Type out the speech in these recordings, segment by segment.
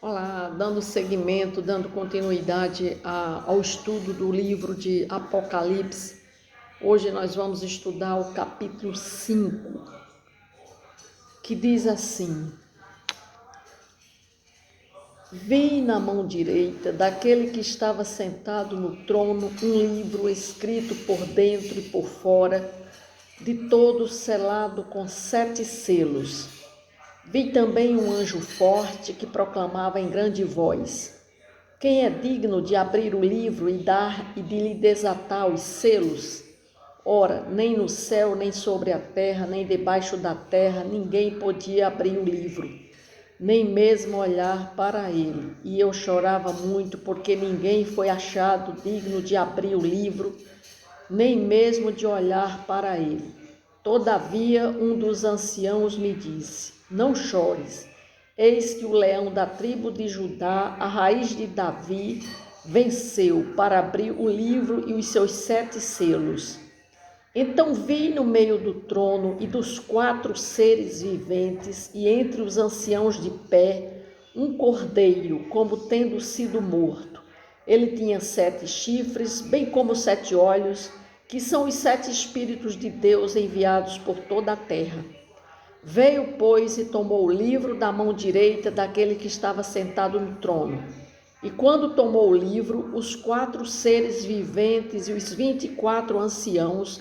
Olá, dando seguimento, dando continuidade ao estudo do livro de Apocalipse. Hoje nós vamos estudar o capítulo 5, que diz assim: Vi na mão direita daquele que estava sentado no trono um livro escrito por dentro e por fora, de todo selado com 7 selos. Vi também um anjo forte que proclamava em grande voz: Quem é digno de abrir o livro e de lhe desatar os selos? Ora, nem no céu, nem sobre a terra, nem debaixo da terra, ninguém podia abrir o livro, nem mesmo olhar para ele. E eu chorava muito, porque ninguém foi achado digno de abrir o livro, nem mesmo de olhar para ele. Todavia, um dos anciãos me disse: Não chores. Eis que o leão da tribo de Judá, a raiz de Davi, venceu para abrir o livro e os seus 7 selos. Então vi no meio do trono e dos 4 seres viventes e entre os anciãos de pé um cordeiro, como tendo sido morto. Ele tinha 7 chifres, bem como 7 olhos, que são os 7 Espíritos de Deus enviados por toda a terra. Veio, pois, e tomou o livro da mão direita daquele que estava sentado no trono. E quando tomou o livro, os 4 seres viventes e os 24 anciãos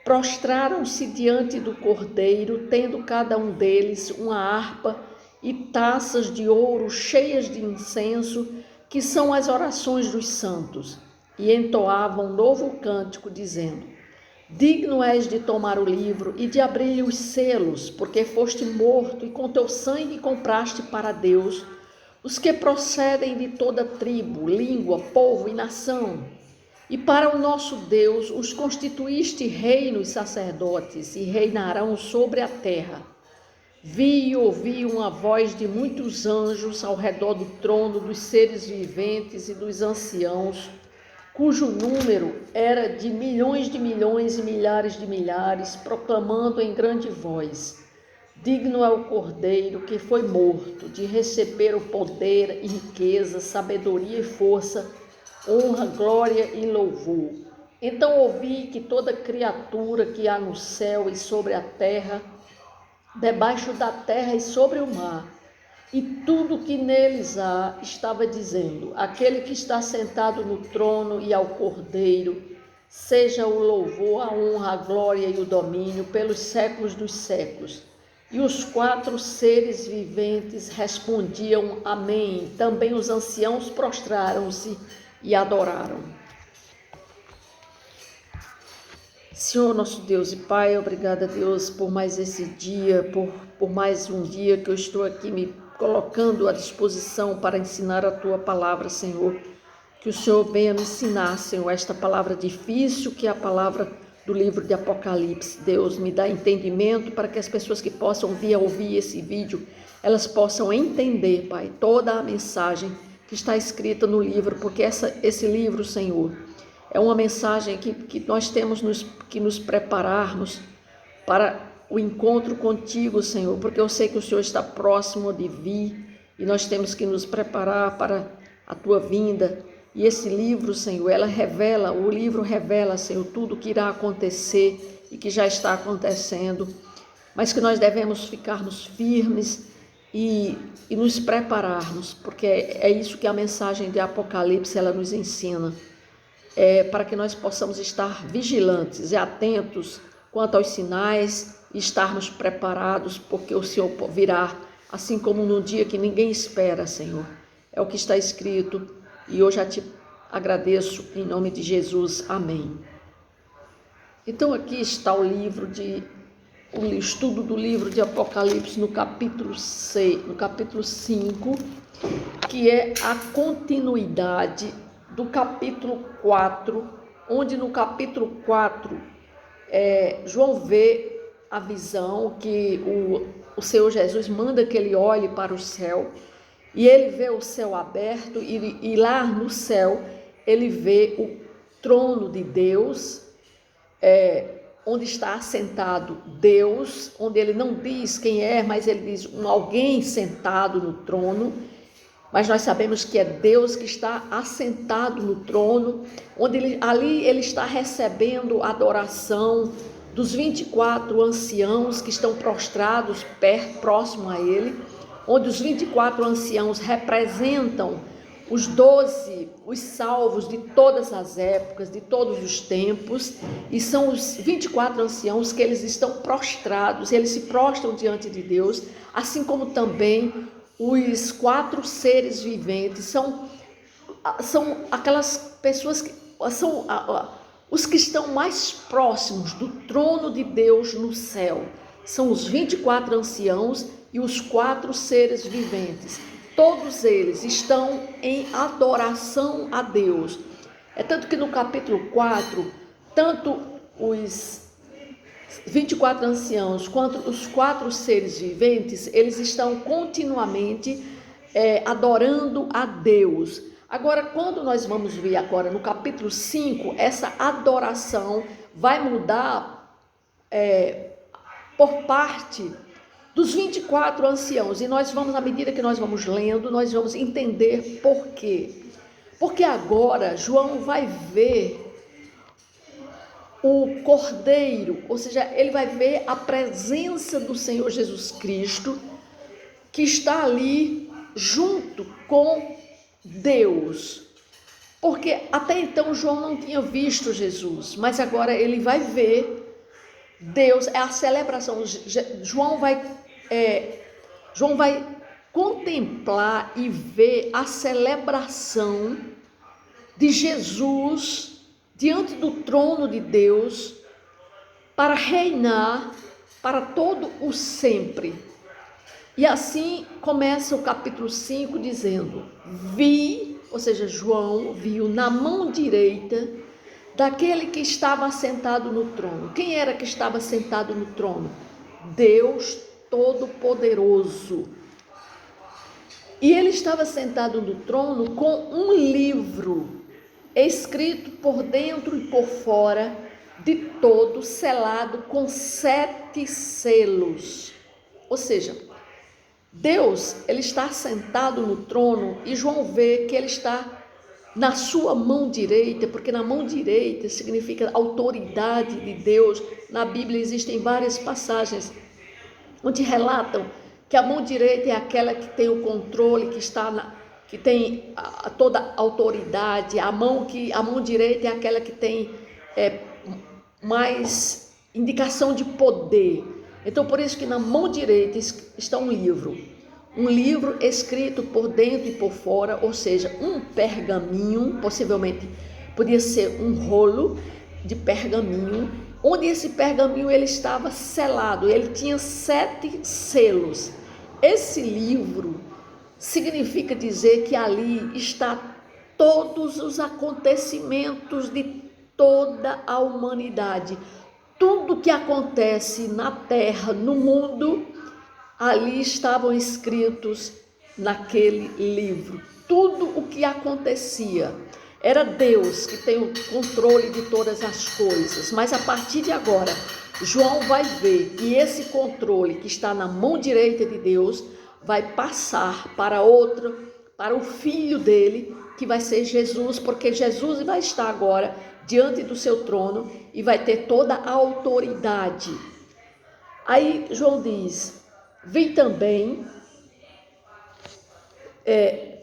prostraram-se diante do cordeiro, tendo cada um deles uma harpa e taças de ouro cheias de incenso, que são as orações dos santos, e entoavam um novo cântico, dizendo: Digno és de tomar o livro e de abrir os selos, porque foste morto e com teu sangue compraste para Deus os que procedem de toda tribo, língua, povo e nação. E para o nosso Deus os constituíste reinos sacerdotes e reinarão sobre a terra. Vi e ouvi uma voz de muitos anjos ao redor do trono, dos seres viventes e dos anciãos, cujo número era de milhões e milhares, proclamando em grande voz: Digno é o Cordeiro que foi morto de receber o poder e riqueza, sabedoria e força, honra, glória e louvor. Então ouvi que toda criatura que há no céu e sobre a terra, debaixo da terra e sobre o mar, e tudo que neles há, estava dizendo: Aquele que está sentado no trono e ao Cordeiro, seja o louvor, a honra, a glória e o domínio pelos séculos dos séculos. E os 4 seres viventes respondiam: Amém. Também os anciãos prostraram-se e adoraram. Senhor nosso Deus e Pai, obrigada, Deus, por mais esse dia, por mais um dia que eu estou aqui me colocando à disposição para ensinar a Tua palavra, Senhor. Que o Senhor venha me ensinar, Senhor, esta palavra difícil, que é a palavra do livro de Apocalipse. Deus, me dá entendimento para que as pessoas que possam vir a ouvir esse vídeo, elas possam entender, Pai, toda a mensagem que está escrita no livro, porque esse livro, Senhor, é uma mensagem que nós temos que nos prepararmos para o encontro contigo, Senhor, porque eu sei que o Senhor está próximo de vir e nós temos que nos preparar para a tua vinda. E esse livro, Senhor, o livro revela, Senhor, tudo o que irá acontecer e que já está acontecendo, mas que nós devemos ficarmos firmes e nos prepararmos, porque é isso que a mensagem de Apocalipse ela nos ensina. Para que nós possamos estar vigilantes e atentos quanto aos sinais e estarmos preparados, porque o Senhor virá, assim como no dia que ninguém espera, Senhor. É o que está escrito e eu já te agradeço em nome de Jesus. Amém. Então aqui está o estudo do livro de Apocalipse no capítulo 5, que é a continuidade do capítulo 4, onde no capítulo 4 João vê a visão que o Senhor Jesus manda que ele olhe para o céu, e ele vê o céu aberto, e lá no céu ele vê o trono de Deus, onde está assentado Deus, onde ele não diz quem é, mas ele diz alguém sentado no trono. mas nós sabemos que é Deus que está assentado no trono, onde ali ele está recebendo a adoração dos 24 anciãos que estão prostrados próximo a ele, onde os 24 anciãos representam os 12, os salvos de todas as épocas, de todos os tempos, e são os 24 anciãos que eles estão prostrados, eles se prostram diante de Deus, assim como também os 4 seres viventes, são aquelas pessoas que são os que estão mais próximos do trono de Deus no céu, são os 24 anciãos e os 4 seres viventes. Todos eles estão em adoração a Deus. É tanto que no capítulo 4, tanto os 24 anciãos quanto os 4 seres viventes, eles estão continuamente adorando a Deus. Agora, quando nós vamos ver agora no capítulo 5, essa adoração vai mudar por parte dos 24 anciãos, e nós vamos, à medida que nós vamos lendo, nós vamos entender por quê. Porque agora João vai ver o Cordeiro, ou seja, ele vai ver a presença do Senhor Jesus Cristo, que está ali junto com Deus. Porque até então João não tinha visto Jesus, mas agora ele vai ver Deus, é a celebração. João vai contemplar e ver a celebração de Jesus diante do trono de Deus para reinar para todo o sempre. E assim começa o capítulo 5 dizendo: vi, ou seja, João viu na mão direita daquele que estava sentado no trono. Quem era que estava sentado no trono? Deus Todo-Poderoso. E ele estava sentado no trono com um livro escrito por dentro e por fora, de todo, selado com 7 selos. Ou seja, Deus, ele está sentado no trono, e João vê que ele está na sua mão direita, porque na mão direita significa autoridade de Deus. Na Bíblia existem várias passagens onde relatam que a mão direita é aquela que tem o controle, que tem toda a autoridade. A mão direita é aquela que tem mais indicação de poder. Então, por isso que na mão direita está um livro escrito por dentro e por fora, ou seja, um pergaminho, possivelmente podia ser um rolo de pergaminho, onde esse pergaminho ele estava selado, ele tinha 7 selos. Esse livro significa dizer que ali está todos os acontecimentos de toda a humanidade. Tudo que acontece na terra, no mundo, ali estavam escritos naquele livro. Tudo o que acontecia. Era Deus que tem o controle de todas as coisas, mas a partir de agora, João vai ver que esse controle que está na mão direita de Deus vai passar para o filho dele, que vai ser Jesus, porque Jesus vai estar agora diante do seu trono e vai ter toda a autoridade. Aí João diz: vi também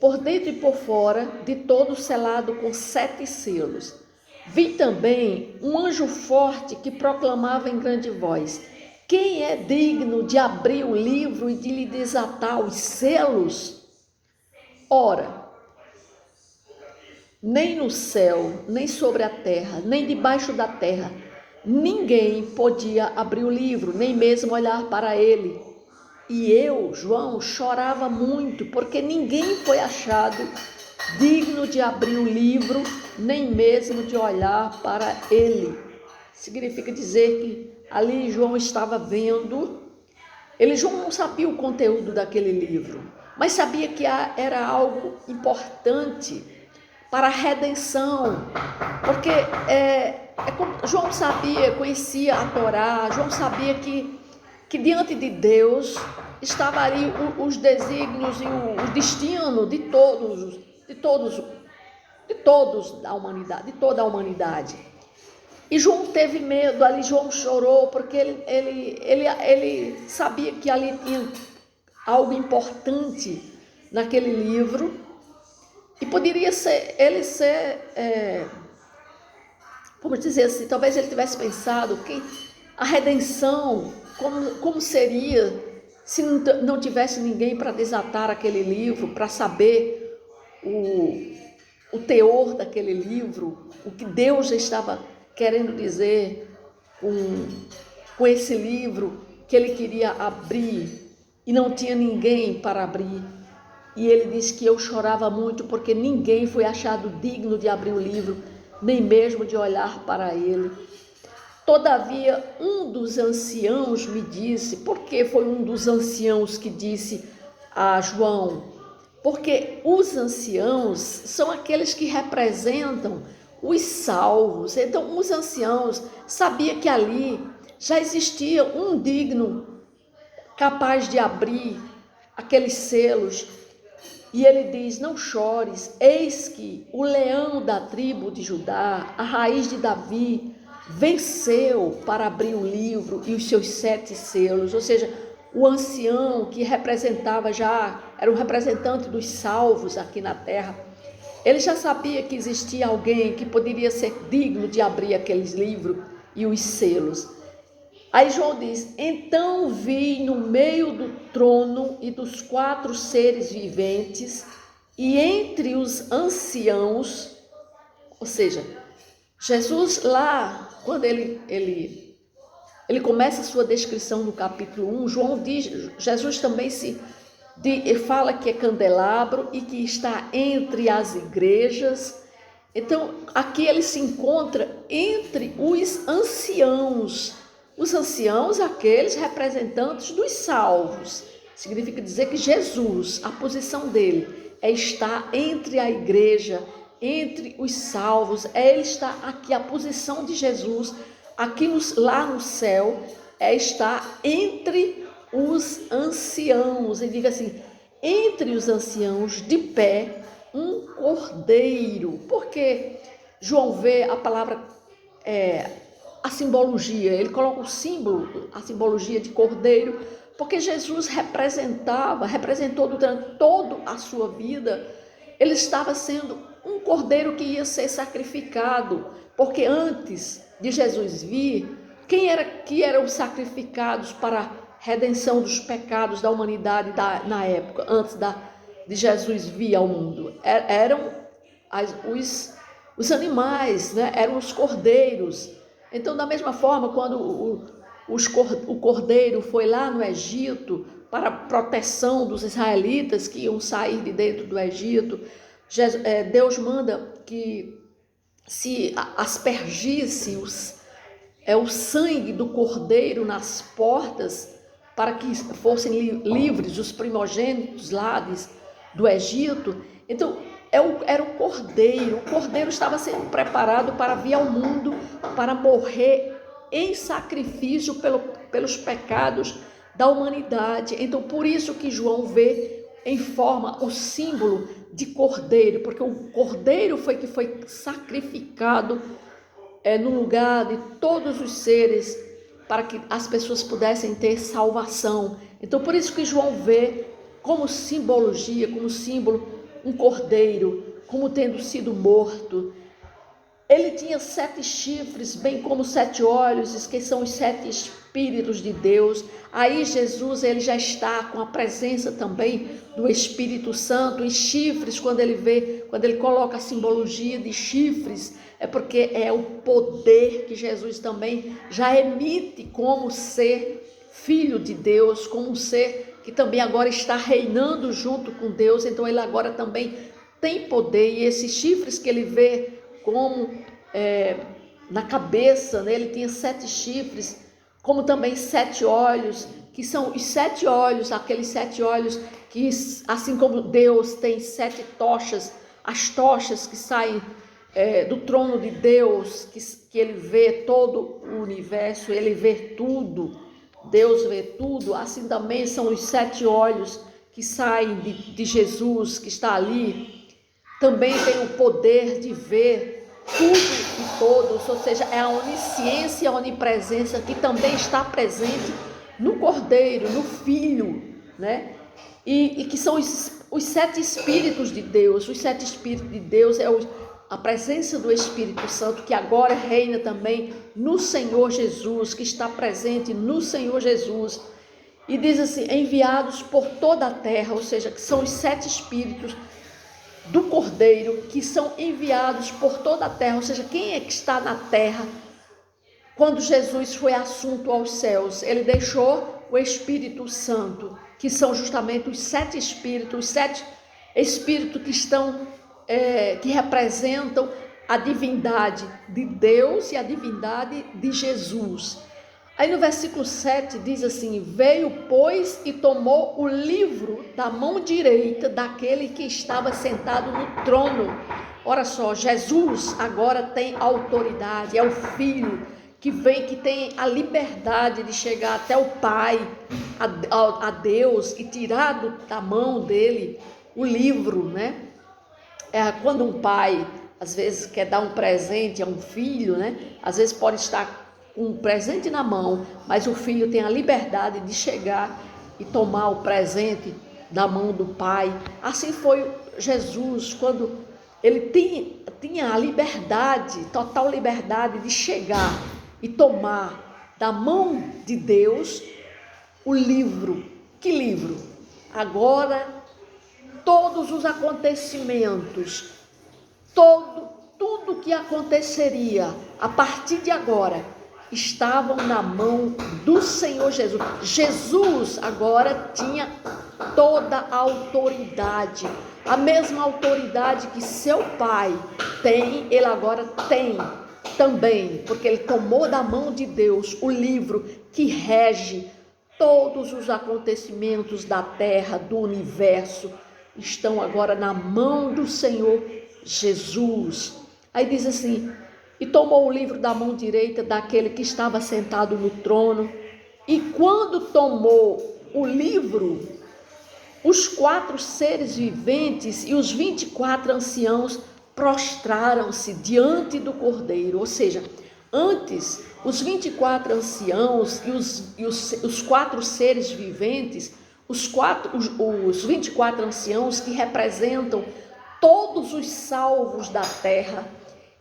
por dentro e por fora, de todo selado com 7 selos. Vi também um anjo forte que proclamava em grande voz: quem é digno de abrir o livro e de lhe desatar os selos? Ora, nem no céu, nem sobre a terra, nem debaixo da terra, ninguém podia abrir o livro, nem mesmo olhar para ele. E eu, João, chorava muito, porque ninguém foi achado digno de abrir o livro, nem mesmo de olhar para ele. Significa dizer que ali João estava vendo, João não sabia o conteúdo daquele livro, mas sabia que era algo importante para a redenção, porque João sabia, conhecia a Torá, João sabia que que diante de Deus estava ali os desígnios e o destino de toda a humanidade. E João teve medo, ali João chorou, porque ele sabia que ali tinha algo importante naquele livro, e poderia ser, vamos dizer assim, talvez ele tivesse pensado que a redenção, como seria se não tivesse ninguém para desatar aquele livro, para saber o teor daquele livro, o que Deus já estava querendo dizer com esse livro que ele queria abrir e não tinha ninguém para abrir. E ele disse que eu chorava muito porque ninguém foi achado digno de abrir o livro, nem mesmo de olhar para ele. Todavia, um dos anciãos me disse, por que foi um dos anciãos que disse a João? Porque os anciãos são aqueles que representam os salvos. Então, os anciãos sabiam que ali já existia um digno capaz de abrir aqueles selos. E ele diz, não chores, eis que o leão da tribo de Judá, a raiz de Davi, venceu para abrir o livro e os seus 7 selos. Ou seja, o ancião que representava já, era um representante dos salvos aqui na terra, ele já sabia que existia alguém que poderia ser digno de abrir aqueles livros e os selos. Aí João diz, então vi no meio do trono e dos 4 seres viventes e entre os anciãos, ou seja, Jesus lá, quando ele começa a sua descrição no capítulo 1, João diz, Jesus também fala que é candelabro e que está entre as igrejas. Então, aqui ele se encontra entre os anciãos. Os anciãos, aqueles representantes dos salvos. Significa dizer que Jesus, a posição dele é estar entre a igreja, entre os salvos. Ele está aqui, a posição de Jesus, aqui lá no céu, é estar entre os anciãos. Ele diz assim, entre os anciãos, de pé, um cordeiro. Porque João vê a palavra, a simbologia, ele coloca o símbolo, a simbologia de cordeiro, porque Jesus representou durante toda a sua vida, ele estava sendo um cordeiro que ia ser sacrificado, porque antes de Jesus vir, quem eram sacrificados para a redenção dos pecados da humanidade na época, antes de Jesus vir ao mundo? Eram os animais, né? Eram os cordeiros. Então, da mesma forma, quando o cordeiro foi lá no Egito para a proteção dos israelitas que iam sair de dentro do Egito, Deus manda que se aspergisse o sangue do cordeiro nas portas para que fossem livres os primogênitos lá do Egito. Então, era o cordeiro estava sendo preparado para vir ao mundo, para morrer em sacrifício pelos pecados da humanidade. Então, por isso que João vê em forma o símbolo de cordeiro, porque o cordeiro foi sacrificado no lugar de todos os seres, para que as pessoas pudessem ter salvação. Então, por isso que João vê como simbologia, como símbolo, um cordeiro, como tendo sido morto. Ele tinha 7 chifres, bem como 7 olhos, que são os 7 Espíritos de Deus. Aí Jesus, ele já está com a presença também do Espírito Santo. E chifres, quando ele coloca a simbologia de chifres, é porque é o poder que Jesus também já emite como ser filho de Deus, como um ser que também agora está reinando junto com Deus. Então ele agora também tem poder, e esses chifres que ele vê como na cabeça, né? Ele tinha 7 chifres, como também 7 olhos, que são os 7 olhos, aqueles 7 olhos que, assim como Deus tem 7 tochas, as tochas que saem do trono de Deus, que ele vê todo o universo, ele vê tudo, Deus vê tudo, assim também são os 7 olhos que saem de Jesus, que está ali, também tem o poder de ver tudo e todos, ou seja, é a onisciência e a onipresença que também está presente no Cordeiro, no Filho, né? E que são os 7 Espíritos de Deus. Os 7 Espíritos de Deus é a presença do Espírito Santo, que agora reina também no Senhor Jesus, que está presente no Senhor Jesus. E diz assim, enviados por toda a terra, ou seja, que são os 7 Espíritos do Cordeiro, que são enviados por toda a terra, ou seja, quem é que está na terra? Quando Jesus foi assunto aos céus, ele deixou o Espírito Santo, que são justamente os 7 Espíritos, os 7 Espíritos que estão, que representam a divindade de Deus e a divindade de Jesus. Aí no versículo 7 diz assim, veio, pois, e tomou o livro da mão direita daquele que estava sentado no trono. Ora só, Jesus agora tem autoridade, é o Filho que vem, que tem a liberdade de chegar até o Pai, a Deus, e tirar da mão dele o livro, né? Quando um pai, às vezes, quer dar um presente a um filho, né? Às vezes pode estar com um presente na mão, mas o filho tem a liberdade de chegar e tomar o presente da mão do pai. Assim foi Jesus, quando ele tinha a liberdade, total liberdade de chegar e tomar da mão de Deus o livro. Que livro? Agora, todos os acontecimentos, tudo que aconteceria a partir de agora, estavam na mão do Senhor Jesus. Jesus agora tinha toda a autoridade, a mesma autoridade que seu pai tem, ele agora tem também, porque ele tomou da mão de Deus o livro que rege todos os acontecimentos da terra, do universo, estão agora na mão do Senhor Jesus. Aí diz assim, e tomou o livro da mão direita daquele que estava sentado no trono, e quando tomou o livro, os 4 seres viventes e os 24 anciãos prostraram-se diante do Cordeiro. Ou seja, antes, os 24 anciãos e os 4 seres viventes, os 24 anciãos que representam todos os salvos da terra,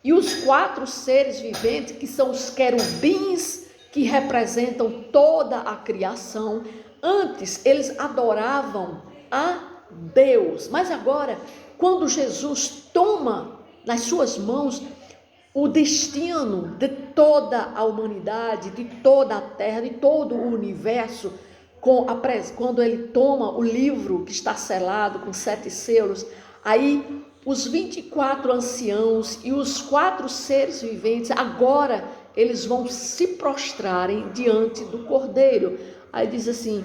e os 4 seres viventes, que são os querubins, que representam toda a criação. Antes, eles adoravam a Deus, mas agora, quando Jesus toma nas suas mãos o destino de toda a humanidade, de toda a terra, de todo o universo, quando ele toma o livro que está selado com 7 selos, aí os 24 anciãos e os 4 seres viventes, agora eles vão se prostrarem diante do Cordeiro. Aí diz assim,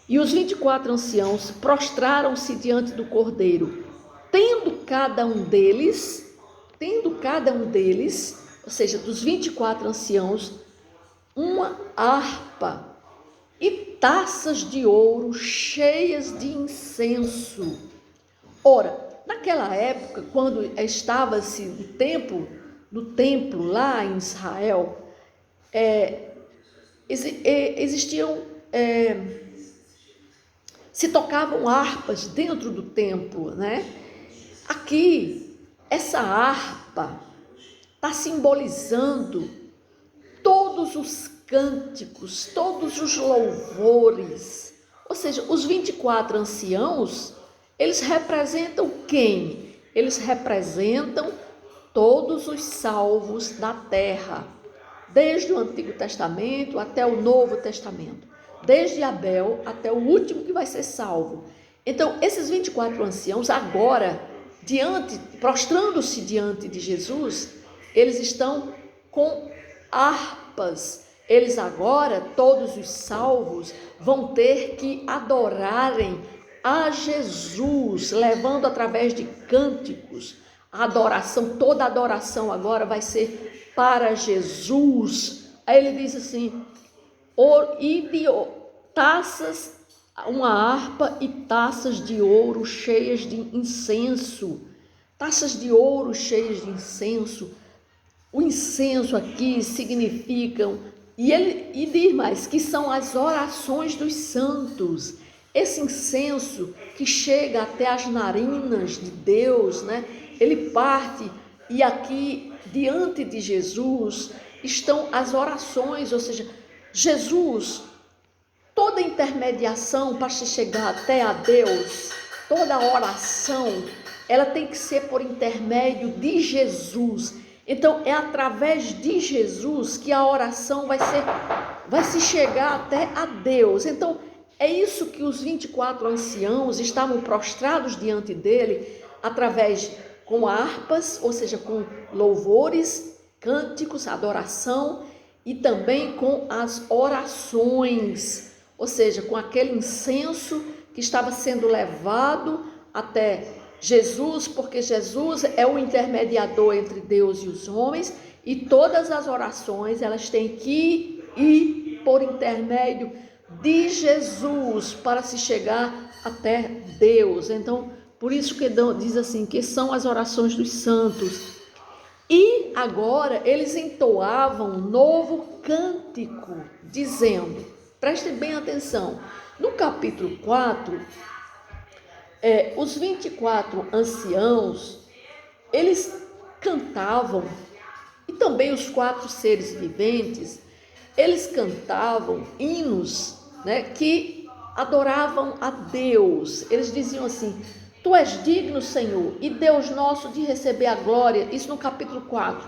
e os 24 anciãos prostraram-se diante do Cordeiro, tendo cada um deles, ou seja, dos 24 anciãos, uma harpa e taças de ouro cheias de incenso. Ora, naquela época, quando estava-se no templo lá em Israel, existiam, se tocavam harpas dentro do templo, né? Aqui, essa harpa está simbolizando todos os cânticos, todos os louvores. Ou seja, os 24 anciãos, eles representam quem? Eles representam todos os salvos da terra, desde o Antigo Testamento até o Novo Testamento, desde Abel até o último que vai ser salvo. Então, esses 24 anciãos agora, prostrando-se diante de Jesus, eles estão com harpas. Eles agora, todos os salvos, vão ter que adorarem a Jesus, levando através de cânticos a adoração. Toda a adoração agora vai ser para Jesus. Aí ele diz assim, taças, uma harpa e taças de ouro cheias de incenso. Taças de ouro cheias de incenso. O incenso aqui significam, e diz mais, que são as orações dos santos. Esse incenso que chega até as narinas de Deus, né? Ele parte, e aqui diante de Jesus estão as orações, ou seja, Jesus, toda intermediação para se chegar até a Deus, toda oração, ela tem que ser por intermédio de Jesus. Então, é através de Jesus que a oração vai se chegar até a Deus. Então, é isso que os 24 anciãos estavam prostrados diante dele, com harpas, ou seja, com louvores, cânticos, adoração, e também com as orações, ou seja, com aquele incenso que estava sendo levado até Jesus, porque Jesus é o intermediador entre Deus e os homens, e todas as orações elas têm que ir por intermédio de Jesus para se chegar até Deus. Então, por isso que diz assim, que são as orações dos santos. E agora eles entoavam um novo cântico, dizendo, prestem bem atenção, no capítulo 4, os 24 anciãos, eles cantavam, e também os 4 seres viventes, eles cantavam hinos, né, que adoravam a Deus. Eles diziam assim, Tu és digno, Senhor, e Deus nosso, de receber a glória, isso no capítulo 4,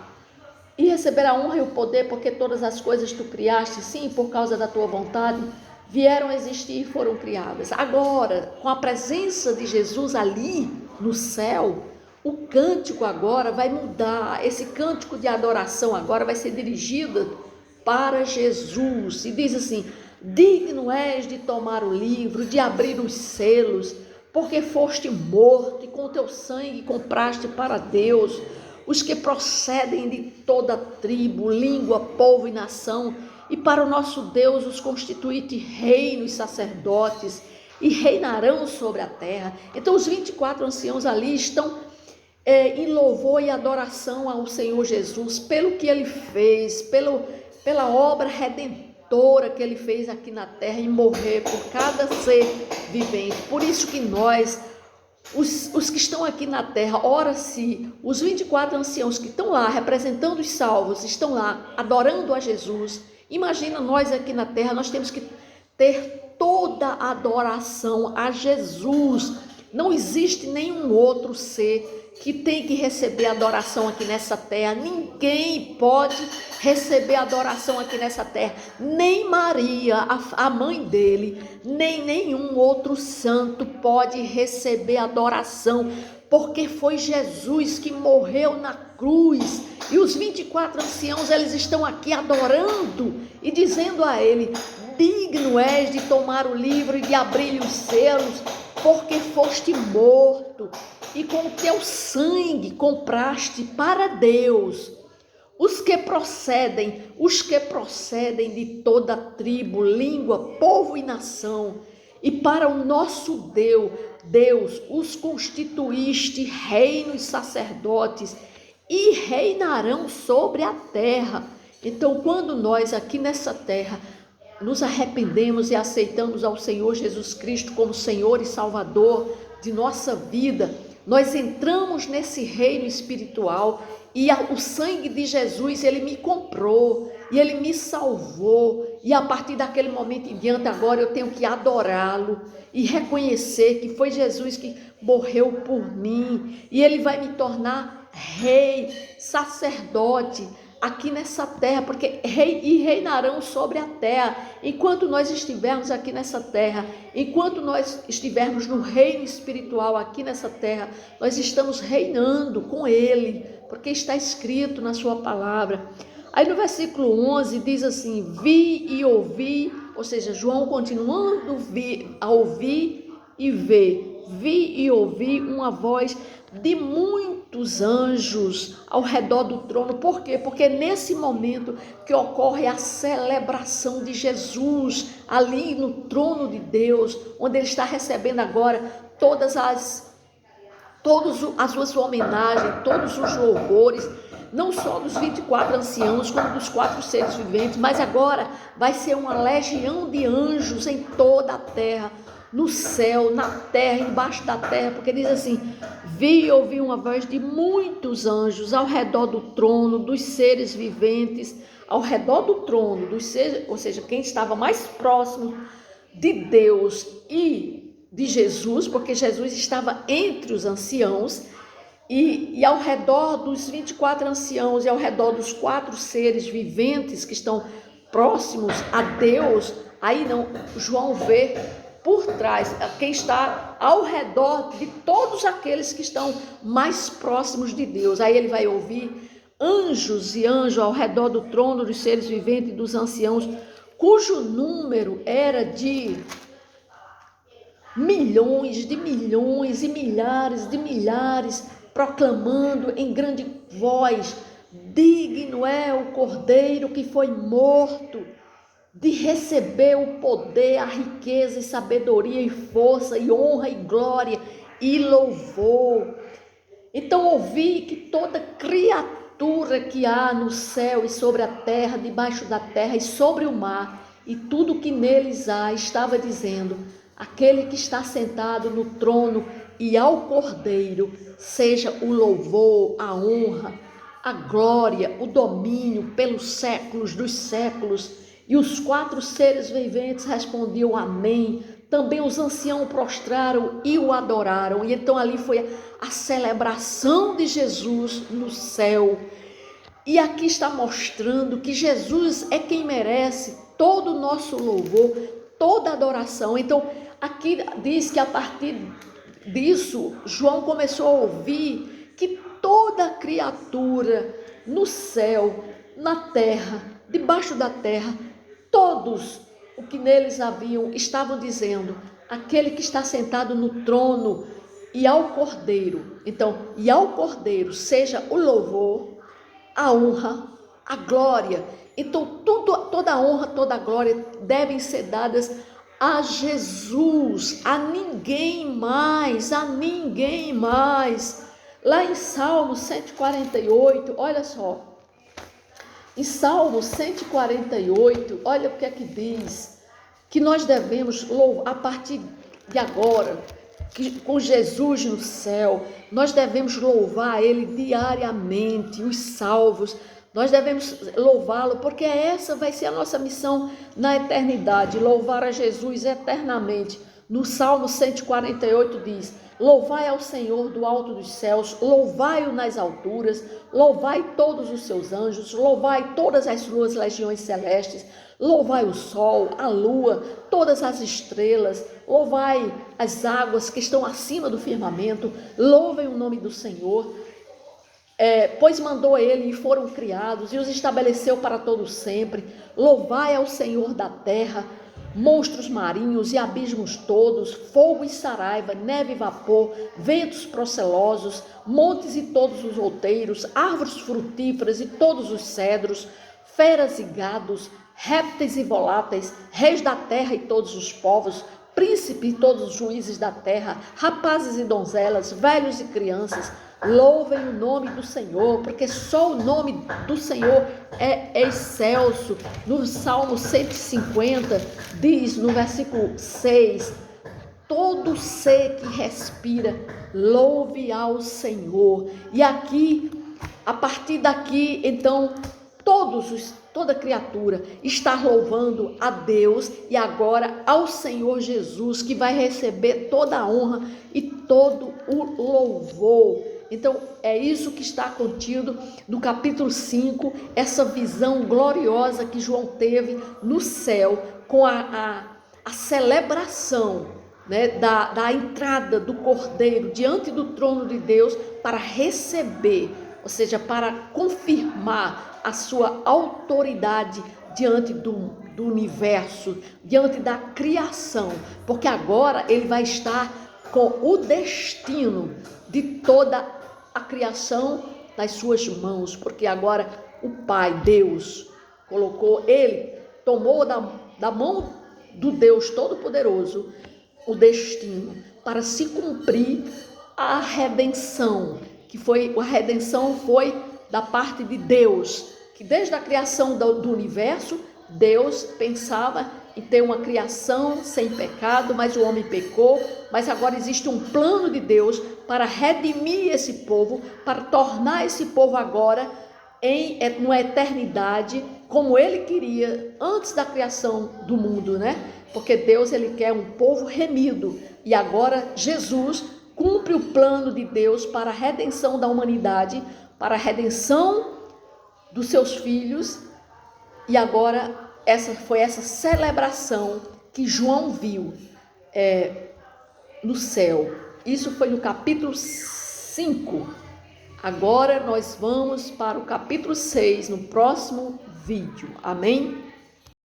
e receber a honra e o poder, porque todas as coisas Tu criaste, sim, por causa da Tua vontade, vieram a existir e foram criadas. Agora, com a presença de Jesus ali no céu, o cântico agora vai mudar. Esse cântico de adoração agora vai ser dirigido para Jesus. E diz assim, digno és de tomar o livro, de abrir os selos, porque foste morto e com teu sangue compraste para Deus os que procedem de toda tribo, língua, povo e nação, e para o nosso Deus os constituíste reinos, sacerdotes, e reinarão sobre a terra. Então os 24 anciãos ali estão em louvor e adoração ao Senhor Jesus, pelo que Ele fez, pela obra redentora que Ele fez aqui na terra, em morrer por cada ser vivente. Por isso que nós, os que estão aqui na terra, ora se os 24 anciãos que estão lá, representando os salvos, estão lá adorando a Jesus, imagina nós aqui na terra, nós temos que ter toda a adoração a Jesus. Não existe nenhum outro ser que tem que receber adoração aqui nessa terra. Ninguém pode receber adoração aqui nessa terra. Nem Maria, a mãe dele, nem nenhum outro santo pode receber adoração, porque foi Jesus que morreu na cruz. E os 24 anciãos, eles estão aqui adorando e dizendo a ele, digno és de tomar o livro e de abrir os selos, porque foste morto e com o teu sangue compraste para Deus os que procedem de toda tribo, língua, povo e nação, e para o nosso Deus os constituíste reinos, sacerdotes, e reinarão sobre a terra. Então, quando nós aqui nessa terra nos arrependemos e aceitamos ao Senhor Jesus Cristo como Senhor e Salvador de nossa vida, nós entramos nesse reino espiritual, e o sangue de Jesus, ele me comprou e ele me salvou, e a partir daquele momento em diante agora eu tenho que adorá-lo e reconhecer que foi Jesus que morreu por mim, e ele vai me tornar rei, sacerdote aqui nessa terra, porque reinarão sobre a terra. Enquanto nós estivermos aqui nessa terra, enquanto nós estivermos no reino espiritual aqui nessa terra, nós estamos reinando com ele, porque está escrito na sua palavra. Aí no versículo 11 diz assim, vi e ouvi, ou seja, João continuando a ouvir e ver, vi e ouvi uma voz de muitos anjos ao redor do trono. Por quê? Porque é nesse momento que ocorre a celebração de Jesus ali no trono de Deus, onde ele está recebendo agora todas as suas homenagens, todos os louvores, não só dos 24 anciãos, como dos 4 seres viventes, mas agora vai ser uma legião de anjos em toda a terra, no céu, na terra, embaixo da terra, porque diz assim: vi e ouvi uma voz de muitos anjos ao redor do trono, dos seres viventes, ao redor do trono, dos seres, ou seja, quem estava mais próximo de Deus e de Jesus, porque Jesus estava entre os anciãos, e ao redor dos 24 anciãos e ao redor dos 4 seres viventes que estão próximos a Deus, aí não, João vê por trás, quem está ao redor de todos aqueles que estão mais próximos de Deus. Aí ele vai ouvir anjos e anjos ao redor do trono dos seres viventes e dos anciãos, cujo número era de milhões e milhares de milhares, proclamando em grande voz: digno é o Cordeiro que foi morto de receber o poder, a riqueza e sabedoria e força e honra e glória e louvor. Então ouvi que toda criatura que há no céu e sobre a terra, debaixo da terra e sobre o mar, e tudo que neles há, estava dizendo: aquele que está sentado no trono e ao Cordeiro, seja o louvor, a honra, a glória, o domínio pelos séculos dos séculos. E os 4 seres viventes respondiam amém. Também os anciãos prostraram e o adoraram. E então ali foi a celebração de Jesus no céu. E aqui está mostrando que Jesus é quem merece todo o nosso louvor, toda a adoração. Então aqui diz que a partir disso, João começou a ouvir que toda criatura no céu, na terra, debaixo da terra, todos o que neles haviam estavam dizendo: aquele que está sentado no trono e ao Cordeiro. Então, e ao Cordeiro seja o louvor, a honra, a glória. Então, toda a honra, toda a glória devem ser dadas a Jesus, a ninguém mais, a ninguém mais. Lá em Salmo 148, olha só. Em Salmo 148, olha o que é que diz, que nós devemos louvar, a partir de agora, que com Jesus no céu, nós devemos louvar Ele diariamente, os salvos, nós devemos louvá-lo, porque essa vai ser a nossa missão na eternidade, louvar a Jesus eternamente. No Salmo 148 diz: louvai ao Senhor do alto dos céus, louvai-o nas alturas, louvai todos os seus anjos, louvai todas as suas legiões celestes, louvai o sol, a lua, todas as estrelas, louvai as águas que estão acima do firmamento, louvem o nome do Senhor. Pois mandou ele e foram criados e os estabeleceu para todo sempre. Louvai ao Senhor da terra, monstros marinhos e abismos todos, fogo e saraiva, neve e vapor, ventos procelosos, montes e todos os outeiros, árvores frutíferas e todos os cedros, feras e gados, répteis e voláteis, reis da terra e todos os povos, príncipes e todos os juízes da terra, rapazes e donzelas, velhos e crianças, louvem o nome do Senhor, porque só o nome do Senhor é excelso. No Salmo 150 diz, no versículo 6, todo ser que respira, louve ao Senhor. E aqui, a partir daqui, então, toda criatura está louvando a Deus e agora ao Senhor Jesus, que vai receber toda a honra e todo o louvor. Então, é isso que está contido no capítulo 5, essa visão gloriosa que João teve no céu, com a celebração, né, da entrada do Cordeiro diante do trono de Deus para receber, ou seja, para confirmar a sua autoridade diante do universo, diante da criação, porque agora ele vai estar com o destino de toda a criação nas suas mãos, porque agora o Pai, Deus, colocou, ele tomou da mão do Deus Todo-Poderoso o destino para se cumprir a redenção, a redenção foi da parte de Deus, que desde a criação do universo, Deus pensava em ter uma criação sem pecado, mas o homem pecou, mas agora existe um plano de Deus para redimir esse povo, para tornar esse povo agora numa eternidade, como ele queria antes da criação do mundo, né? Porque Deus, ele quer um povo remido, e agora Jesus cumpre o plano de Deus para a redenção da humanidade, para a redenção dos seus filhos, e agora foi essa celebração que João viu no céu. Isso foi no capítulo 5. Agora nós vamos para o capítulo 6 no próximo vídeo. Amém?